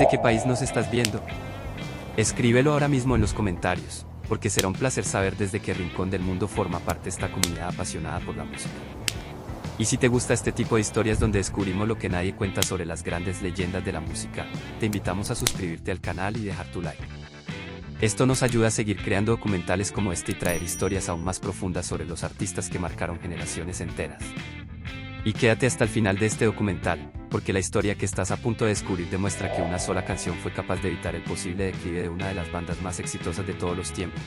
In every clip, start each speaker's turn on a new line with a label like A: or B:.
A: ¿Desde qué país nos estás viendo? Escríbelo ahora mismo en los comentarios, porque será un placer saber desde qué rincón del mundo forma parte esta comunidad apasionada por la música. Y si te gusta este tipo de historias donde descubrimos lo que nadie cuenta sobre las grandes leyendas de la música, te invitamos a suscribirte al canal y dejar tu like. Esto nos ayuda a seguir creando documentales como este y traer historias aún más profundas sobre los artistas que marcaron generaciones enteras. Y quédate hasta el final de este documental, porque la historia que estás a punto de descubrir demuestra que una sola canción fue capaz de evitar el posible declive de una de las bandas más exitosas de todos los tiempos.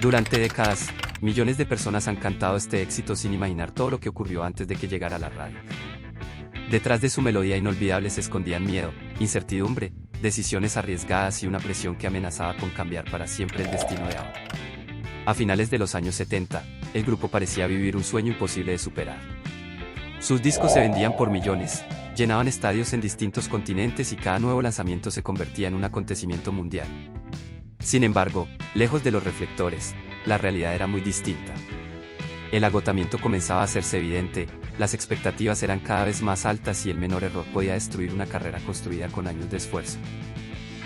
A: Durante décadas, millones de personas han cantado este éxito sin imaginar todo lo que ocurrió antes de que llegara a la radio. Detrás de su melodía inolvidable se escondían miedo, incertidumbre, decisiones arriesgadas y una presión que amenazaba con cambiar para siempre el destino de ABBA. A finales de los años 70, el grupo parecía vivir un sueño imposible de superar. Sus discos se vendían por millones, llenaban estadios en distintos continentes y cada nuevo lanzamiento se convertía en un acontecimiento mundial. Sin embargo, lejos de los reflectores, la realidad era muy distinta. El agotamiento comenzaba a hacerse evidente, las expectativas eran cada vez más altas y el menor error podía destruir una carrera construida con años de esfuerzo.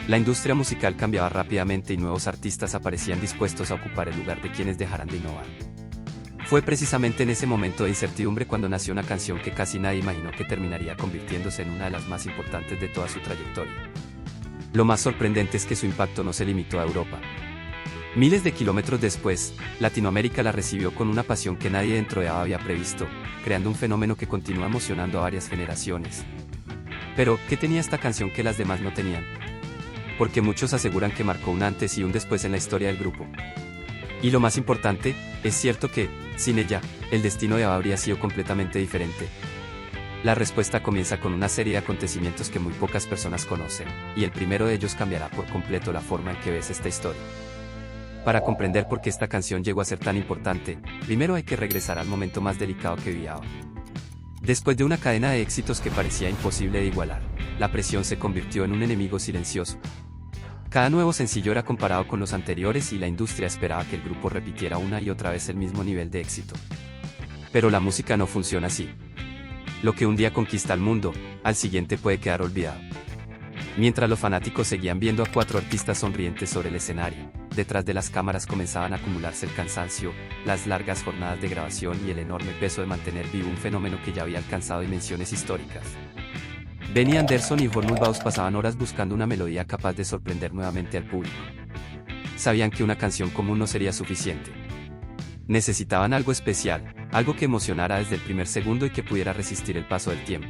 A: La industria musical cambiaba rápidamente y nuevos artistas aparecían dispuestos a ocupar el lugar de quienes dejaran de innovar. Fue precisamente en ese momento de incertidumbre cuando nació una canción que casi nadie imaginó que terminaría convirtiéndose en una de las más importantes de toda su trayectoria. Lo más sorprendente es que su impacto no se limitó a Europa. Miles de kilómetros después, Latinoamérica la recibió con una pasión que nadie dentro de ABBA había previsto, creando un fenómeno que continúa emocionando a varias generaciones. Pero, ¿qué tenía esta canción que las demás no tenían? Porque muchos aseguran que marcó un antes y un después en la historia del grupo. Y lo más importante, es cierto que, sin ella, el destino de ABBA habría sido completamente diferente. La respuesta comienza con una serie de acontecimientos que muy pocas personas conocen, y el primero de ellos cambiará por completo la forma en que ves esta historia. Para comprender por qué esta canción llegó a ser tan importante, primero hay que regresar al momento más delicado que vivía ABBA. Después de una cadena de éxitos que parecía imposible de igualar, la presión se convirtió en un enemigo silencioso. Cada nuevo sencillo era comparado con los anteriores y la industria esperaba que el grupo repitiera una y otra vez el mismo nivel de éxito. Pero la música no funciona así. Lo que un día conquista al mundo, al siguiente puede quedar olvidado. Mientras los fanáticos seguían viendo a cuatro artistas sonrientes sobre el escenario, detrás de las cámaras comenzaban a acumularse el cansancio, las largas jornadas de grabación y el enorme peso de mantener vivo un fenómeno que ya había alcanzado dimensiones históricas. Benny Andersson y Hornul Baus pasaban horas buscando una melodía capaz de sorprender nuevamente al público. Sabían que una canción común no sería suficiente. Necesitaban algo especial, algo que emocionara desde el primer segundo y que pudiera resistir el paso del tiempo.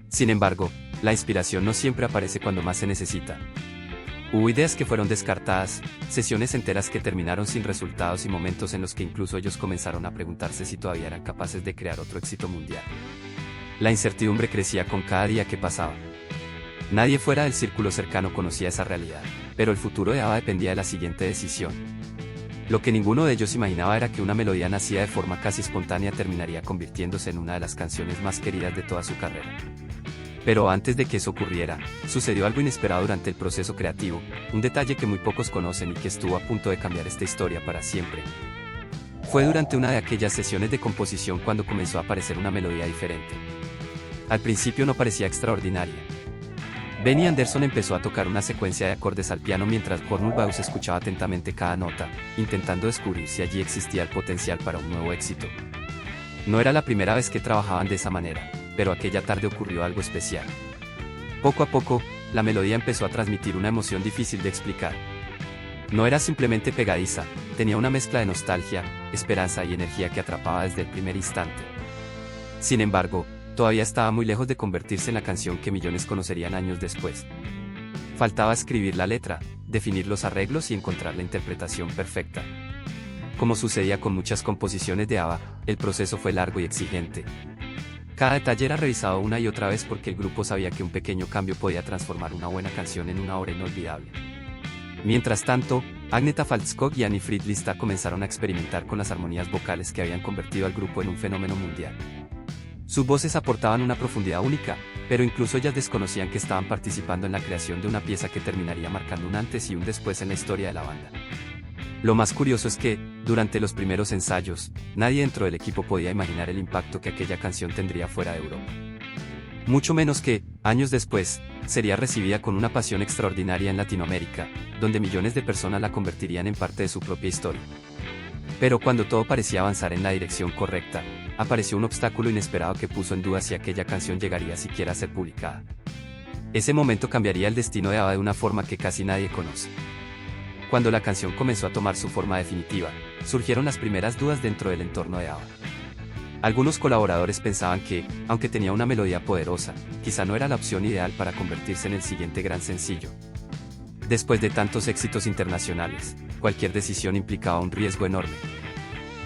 A: Sin embargo, la inspiración no siempre aparece cuando más se necesita. Hubo ideas que fueron descartadas, sesiones enteras que terminaron sin resultados y momentos en los que incluso ellos comenzaron a preguntarse si todavía eran capaces de crear otro éxito mundial. La incertidumbre crecía con cada día que pasaba. Nadie fuera del círculo cercano conocía esa realidad, pero el futuro de ABBA dependía de la siguiente decisión. Lo que ninguno de ellos imaginaba era que una melodía nacida de forma casi espontánea terminaría convirtiéndose en una de las canciones más queridas de toda su carrera. Pero antes de que eso ocurriera, sucedió algo inesperado durante el proceso creativo, un detalle que muy pocos conocen y que estuvo a punto de cambiar esta historia para siempre. Fue durante una de aquellas sesiones de composición cuando comenzó a aparecer una melodía diferente. Al principio no parecía extraordinaria. Benny Andersson empezó a tocar una secuencia de acordes al piano mientras Hornul Baus escuchaba atentamente cada nota, intentando descubrir si allí existía el potencial para un nuevo éxito. No era la primera vez que trabajaban de esa manera, pero aquella tarde ocurrió algo especial. Poco a poco, la melodía empezó a transmitir una emoción difícil de explicar. No era simplemente pegadiza, tenía una mezcla de nostalgia, esperanza y energía que atrapaba desde el primer instante. Sin embargo, todavía estaba muy lejos de convertirse en la canción que millones conocerían años después. Faltaba escribir la letra, definir los arreglos y encontrar la interpretación perfecta. Como sucedía con muchas composiciones de ABBA, el proceso fue largo y exigente. Cada detalle era revisado una y otra vez porque el grupo sabía que un pequeño cambio podía transformar una buena canción en una obra inolvidable. Mientras tanto, Agneta Faltskog y Annie Fridlista comenzaron a experimentar con las armonías vocales que habían convertido al grupo en un fenómeno mundial. Sus voces aportaban una profundidad única, pero incluso ellas desconocían que estaban participando en la creación de una pieza que terminaría marcando un antes y un después en la historia de la banda. Lo más curioso es que, durante los primeros ensayos, nadie dentro del equipo podía imaginar el impacto que aquella canción tendría fuera de Europa. Mucho menos que, Años después, sería recibida con una pasión extraordinaria en Latinoamérica, donde millones de personas la convertirían en parte de su propia historia. Pero cuando todo parecía avanzar en la dirección correcta, apareció un obstáculo inesperado que puso en duda si aquella canción llegaría siquiera a ser publicada. Ese momento cambiaría el destino de ABBA de una forma que casi nadie conoce. Cuando la canción comenzó a tomar su forma definitiva, surgieron las primeras dudas dentro del entorno de ABBA. Algunos colaboradores pensaban que, aunque tenía una melodía poderosa, quizá no era la opción ideal para convertirse en el siguiente gran sencillo. Después de tantos éxitos internacionales, cualquier decisión implicaba un riesgo enorme.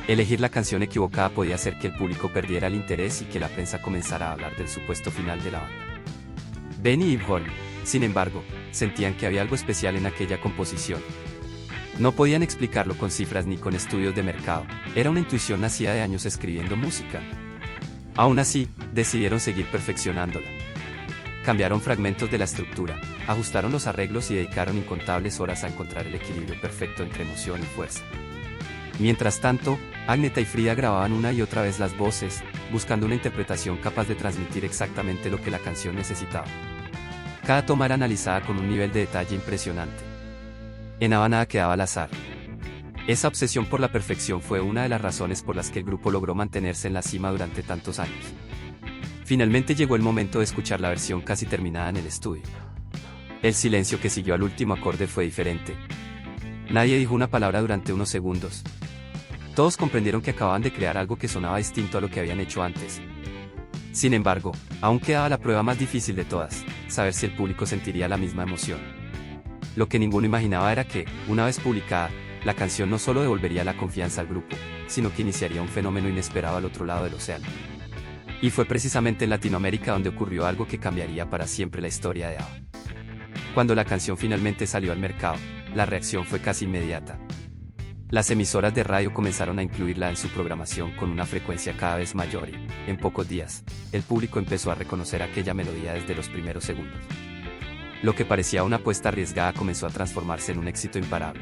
A: Elegir la canción equivocada podía hacer que el público perdiera el interés y que la prensa comenzara a hablar del supuesto final de la banda. Benny y Yves Horn, sin embargo, sentían que había algo especial en aquella composición. No podían explicarlo con cifras ni con estudios de mercado, era una intuición nacida de años escribiendo música. Aún así, decidieron seguir perfeccionándola. Cambiaron fragmentos de la estructura, ajustaron los arreglos y dedicaron incontables horas a encontrar el equilibrio perfecto entre emoción y fuerza. Mientras tanto, Agnetha y Frida grababan una y otra vez las voces, buscando una interpretación capaz de transmitir exactamente lo que la canción necesitaba. Cada toma era analizada con un nivel de detalle impresionante. En ABBA nada quedaba al azar. Esa obsesión por la perfección fue una de las razones por las que el grupo logró mantenerse en la cima durante tantos años. Finalmente llegó el momento de escuchar la versión casi terminada en el estudio. El silencio que siguió al último acorde fue diferente. Nadie dijo una palabra durante unos segundos. Todos comprendieron que acababan de crear algo que sonaba distinto a lo que habían hecho antes. Sin embargo, aún quedaba la prueba más difícil de todas, saber si el público sentiría la misma emoción. Lo que ninguno imaginaba era que, una vez publicada, la canción no solo devolvería la confianza al grupo, sino que iniciaría un fenómeno inesperado al otro lado del océano. Y fue precisamente en Latinoamérica donde ocurrió algo que cambiaría para siempre la historia de ABBA. Cuando la canción finalmente salió al mercado, la reacción fue casi inmediata. Las emisoras de radio comenzaron a incluirla en su programación con una frecuencia cada vez mayor y, en pocos días, el público empezó a reconocer aquella melodía desde los primeros segundos. Lo que parecía una apuesta arriesgada comenzó a transformarse en un éxito imparable.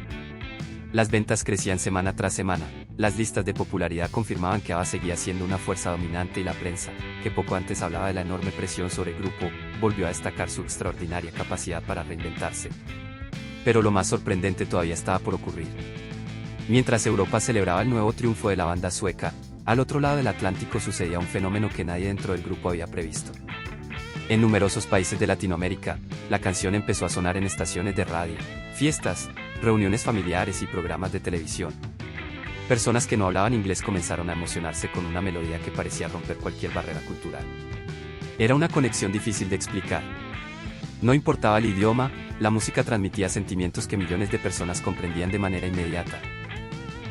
A: Las ventas crecían semana tras semana, las listas de popularidad confirmaban que ABBA seguía siendo una fuerza dominante y la prensa, que poco antes hablaba de la enorme presión sobre el grupo, volvió a destacar su extraordinaria capacidad para reinventarse. Pero lo más sorprendente todavía estaba por ocurrir. Mientras Europa celebraba el nuevo triunfo de la banda sueca, al otro lado del Atlántico sucedía un fenómeno que nadie dentro del grupo había previsto. En numerosos países de Latinoamérica, la canción empezó a sonar en estaciones de radio, fiestas, reuniones familiares y programas de televisión. Personas que no hablaban inglés comenzaron a emocionarse con una melodía que parecía romper cualquier barrera cultural. Era una conexión difícil de explicar. No importaba el idioma, la música transmitía sentimientos que millones de personas comprendían de manera inmediata.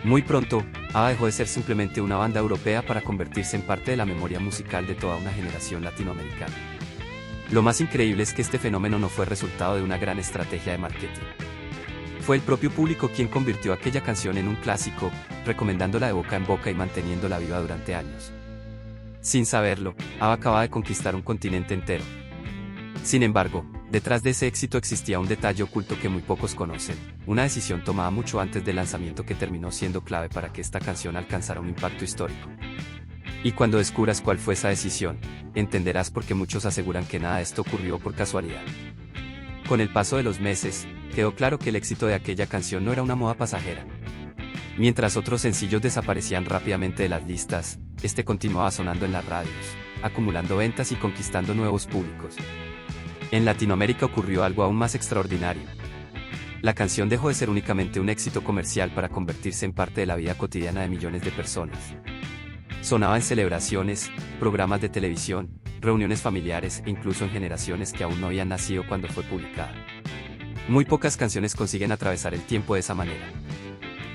A: Muy pronto, ABBA dejó de ser simplemente una banda europea para convertirse en parte de la memoria musical de toda una generación latinoamericana. Lo más increíble es que este fenómeno no fue resultado de una gran estrategia de marketing. Fue el propio público quien convirtió aquella canción en un clásico, recomendándola de boca en boca y manteniéndola viva durante años. Sin saberlo, ABBA acababa de conquistar un continente entero. Sin embargo, detrás de ese éxito existía un detalle oculto que muy pocos conocen, una decisión tomada mucho antes del lanzamiento que terminó siendo clave para que esta canción alcanzara un impacto histórico. Y cuando descubras cuál fue esa decisión, entenderás por qué muchos aseguran que nada de esto ocurrió por casualidad. Con el paso de los meses, quedó claro que el éxito de aquella canción no era una moda pasajera. Mientras otros sencillos desaparecían rápidamente de las listas, este continuaba sonando en las radios, acumulando ventas y conquistando nuevos públicos. En Latinoamérica ocurrió algo aún más extraordinario. La canción dejó de ser únicamente un éxito comercial para convertirse en parte de la vida cotidiana de millones de personas. Sonaba en celebraciones, programas de televisión, reuniones familiares e incluso en generaciones que aún no habían nacido cuando fue publicada. Muy pocas canciones consiguen atravesar el tiempo de esa manera.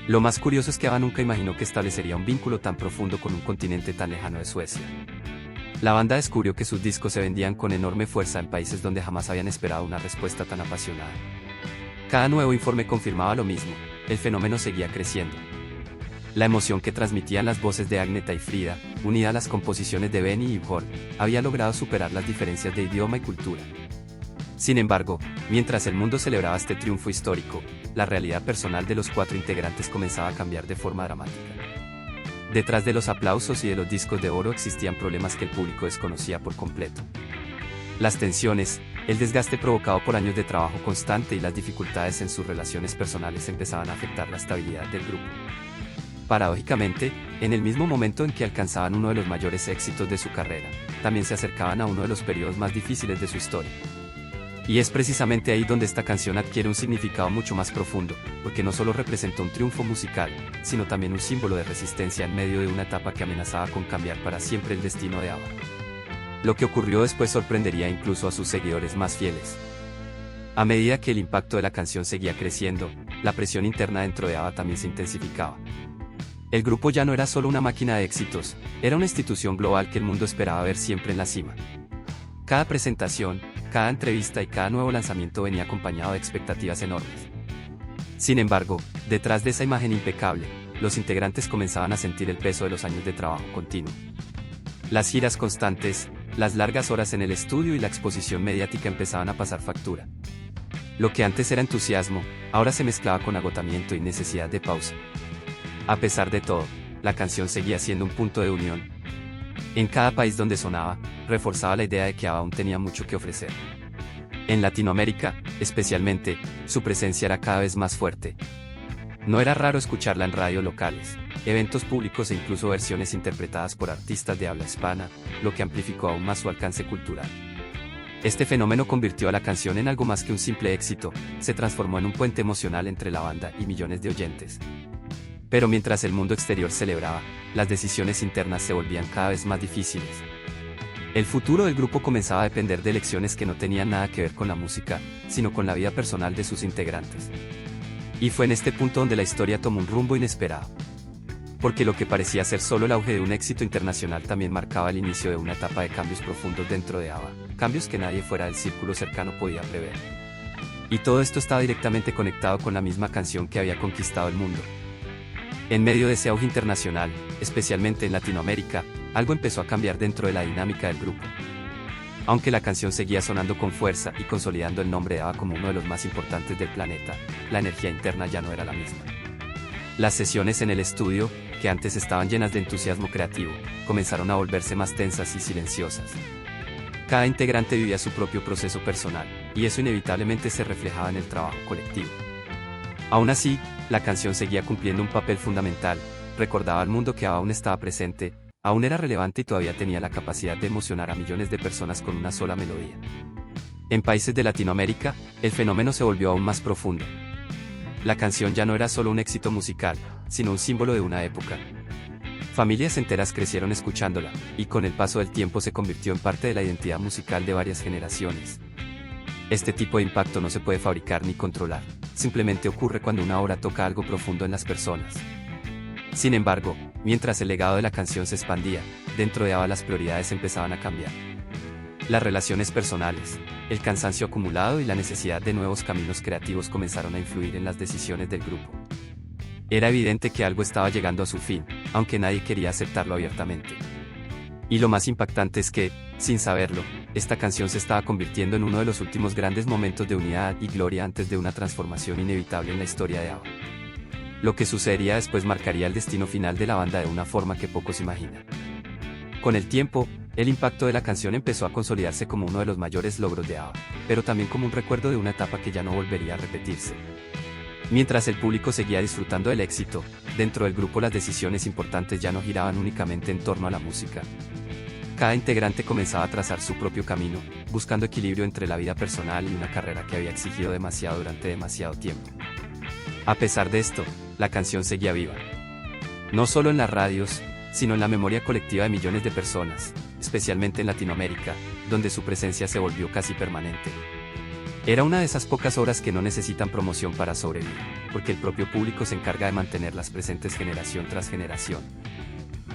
A: Lo más curioso es que ABBA nunca imaginó que establecería un vínculo tan profundo con un continente tan lejano de Suecia. La banda descubrió que sus discos se vendían con enorme fuerza en países donde jamás habían esperado una respuesta tan apasionada. Cada nuevo informe confirmaba lo mismo, el fenómeno seguía creciendo. La emoción que transmitían las voces de Agnetha y Frida, unida a las composiciones de Benny y Yves Horn, había logrado superar las diferencias de idioma y cultura. Sin embargo, mientras el mundo celebraba este triunfo histórico, la realidad personal de los 4 integrantes comenzaba a cambiar de forma dramática. Detrás de los aplausos y de los discos de oro existían problemas que el público desconocía por completo. Las tensiones, el desgaste provocado por años de trabajo constante y las dificultades en sus relaciones personales empezaban a afectar la estabilidad del grupo. Paradójicamente, en el mismo momento en que alcanzaban uno de los mayores éxitos de su carrera, también se acercaban a uno de los periodos más difíciles de su historia. Y es precisamente ahí donde esta canción adquiere un significado mucho más profundo, porque no solo representó un triunfo musical, sino también un símbolo de resistencia en medio de una etapa que amenazaba con cambiar para siempre el destino de ABBA. Lo que ocurrió después sorprendería incluso a sus seguidores más fieles. A medida que el impacto de la canción seguía creciendo, la presión interna dentro de ABBA también se intensificaba. El grupo ya no era solo una máquina de éxitos, era una institución global que el mundo esperaba ver siempre en la cima. Cada presentación, cada entrevista y cada nuevo lanzamiento venía acompañado de expectativas enormes. Sin embargo, detrás de esa imagen impecable, los integrantes comenzaban a sentir el peso de los años de trabajo continuo. Las giras constantes, las largas horas en el estudio y la exposición mediática empezaban a pasar factura. Lo que antes era entusiasmo, ahora se mezclaba con agotamiento y necesidad de pausa. A pesar de todo, la canción seguía siendo un punto de unión. En cada país donde sonaba, reforzaba la idea de que ABBA aún tenía mucho que ofrecer. En Latinoamérica, especialmente, su presencia era cada vez más fuerte. No era raro escucharla en radios locales, eventos públicos e incluso versiones interpretadas por artistas de habla hispana, lo que amplificó aún más su alcance cultural. Este fenómeno convirtió a la canción en algo más que un simple éxito, se transformó en un puente emocional entre la banda y millones de oyentes. Pero mientras el mundo exterior celebraba, las decisiones internas se volvían cada vez más difíciles. El futuro del grupo comenzaba a depender de elecciones que no tenían nada que ver con la música, sino con la vida personal de sus integrantes. Y fue en este punto donde la historia tomó un rumbo inesperado. Porque lo que parecía ser solo el auge de un éxito internacional también marcaba el inicio de una etapa de cambios profundos dentro de ABBA, cambios que nadie fuera del círculo cercano podía prever. Y todo esto estaba directamente conectado con la misma canción que había conquistado el mundo. En medio de ese auge internacional, especialmente en Latinoamérica, algo empezó a cambiar dentro de la dinámica del grupo. Aunque la canción seguía sonando con fuerza y consolidando el nombre de ABBA como uno de los más importantes del planeta, la energía interna ya no era la misma. Las sesiones en el estudio, que antes estaban llenas de entusiasmo creativo, comenzaron a volverse más tensas y silenciosas. Cada integrante vivía su propio proceso personal, y eso inevitablemente se reflejaba en el trabajo colectivo. Aún así, la canción seguía cumpliendo un papel fundamental, recordaba al mundo que aún estaba presente, aún era relevante y todavía tenía la capacidad de emocionar a millones de personas con una sola melodía. En países de Latinoamérica, el fenómeno se volvió aún más profundo. La canción ya no era solo un éxito musical, sino un símbolo de una época. Familias enteras crecieron escuchándola, y con el paso del tiempo se convirtió en parte de la identidad musical de varias generaciones. Este tipo de impacto no se puede fabricar ni controlar, simplemente ocurre cuando una obra toca algo profundo en las personas. Sin embargo, mientras el legado de la canción se expandía, dentro de ABBA las prioridades empezaban a cambiar. Las relaciones personales, el cansancio acumulado y la necesidad de nuevos caminos creativos comenzaron a influir en las decisiones del grupo. Era evidente que algo estaba llegando a su fin, aunque nadie quería aceptarlo abiertamente. Y lo más impactante es que, sin saberlo, esta canción se estaba convirtiendo en uno de los últimos grandes momentos de unidad y gloria antes de una transformación inevitable en la historia de ABBA. Lo que sucedería después marcaría el destino final de la banda de una forma que pocos imaginan. Con el tiempo, el impacto de la canción empezó a consolidarse como uno de los mayores logros de ABBA, pero también como un recuerdo de una etapa que ya no volvería a repetirse. Mientras el público seguía disfrutando del éxito, dentro del grupo las decisiones importantes ya no giraban únicamente en torno a la música. Cada integrante comenzaba a trazar su propio camino, buscando equilibrio entre la vida personal y una carrera que había exigido demasiado durante demasiado tiempo. A pesar de esto, la canción seguía viva. No solo en las radios, sino en la memoria colectiva de millones de personas, especialmente en Latinoamérica, donde su presencia se volvió casi permanente. Era una de esas pocas obras que no necesitan promoción para sobrevivir, porque el propio público se encarga de mantenerlas presentes generación tras generación.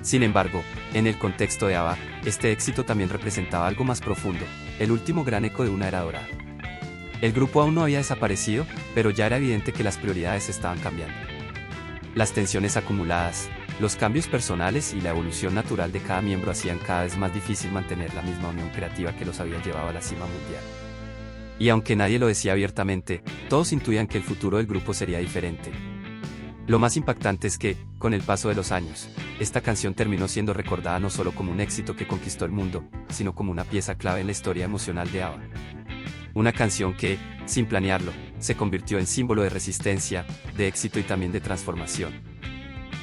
A: Sin embargo, en el contexto de ABBA, este éxito también representaba algo más profundo, el último gran eco de una era dorada. El grupo aún no había desaparecido, pero ya era evidente que las prioridades estaban cambiando. Las tensiones acumuladas, los cambios personales y la evolución natural de cada miembro hacían cada vez más difícil mantener la misma unión creativa que los había llevado a la cima mundial. Y aunque nadie lo decía abiertamente, todos intuían que el futuro del grupo sería diferente. Lo más impactante es que, con el paso de los años, esta canción terminó siendo recordada no solo como un éxito que conquistó el mundo, sino como una pieza clave en la historia emocional de ABBA. Una canción que, sin planearlo, se convirtió en símbolo de resistencia, de éxito y también de transformación.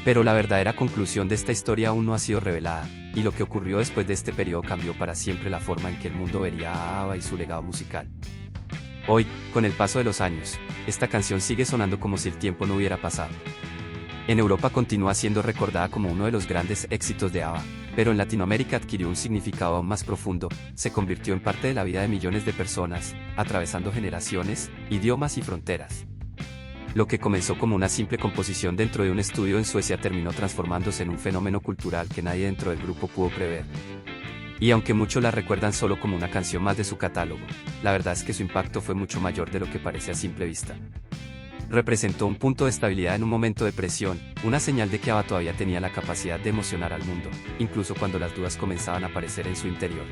A: Pero la verdadera conclusión de esta historia aún no ha sido revelada, y lo que ocurrió después de este periodo cambió para siempre la forma en que el mundo vería a ABBA y su legado musical. Hoy, con el paso de los años, esta canción sigue sonando como si el tiempo no hubiera pasado. En Europa continúa siendo recordada como uno de los grandes éxitos de ABBA, pero en Latinoamérica adquirió un significado aún más profundo, se convirtió en parte de la vida de millones de personas, atravesando generaciones, idiomas y fronteras. Lo que comenzó como una simple composición dentro de un estudio en Suecia terminó transformándose en un fenómeno cultural que nadie dentro del grupo pudo prever. Y aunque muchos la recuerdan solo como una canción más de su catálogo, la verdad es que su impacto fue mucho mayor de lo que parece a simple vista. Representó un punto de estabilidad en un momento de presión, una señal de que ABBA todavía tenía la capacidad de emocionar al mundo, incluso cuando las dudas comenzaban a aparecer en su interior.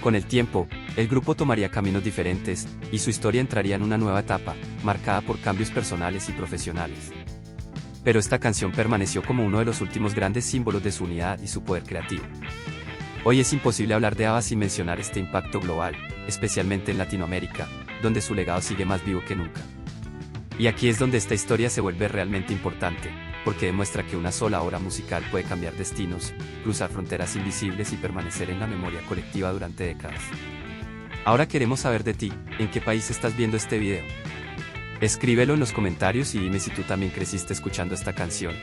A: Con el tiempo, el grupo tomaría caminos diferentes, y su historia entraría en una nueva etapa, marcada por cambios personales y profesionales. Pero esta canción permaneció como uno de los últimos grandes símbolos de su unidad y su poder creativo. Hoy es imposible hablar de ABBA sin mencionar este impacto global, especialmente en Latinoamérica, donde su legado sigue más vivo que nunca. Y aquí es donde esta historia se vuelve realmente importante, porque demuestra que una sola obra musical puede cambiar destinos, cruzar fronteras invisibles y permanecer en la memoria colectiva durante décadas. Ahora queremos saber de ti, ¿en qué país estás viendo este video? Escríbelo en los comentarios y dime si tú también creciste escuchando esta canción.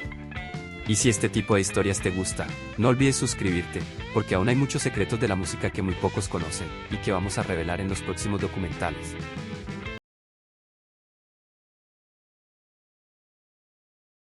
A: Y si este tipo de historias te gusta, no olvides suscribirte, porque aún hay muchos secretos de la música que muy pocos conocen, y que vamos a revelar en los próximos documentales.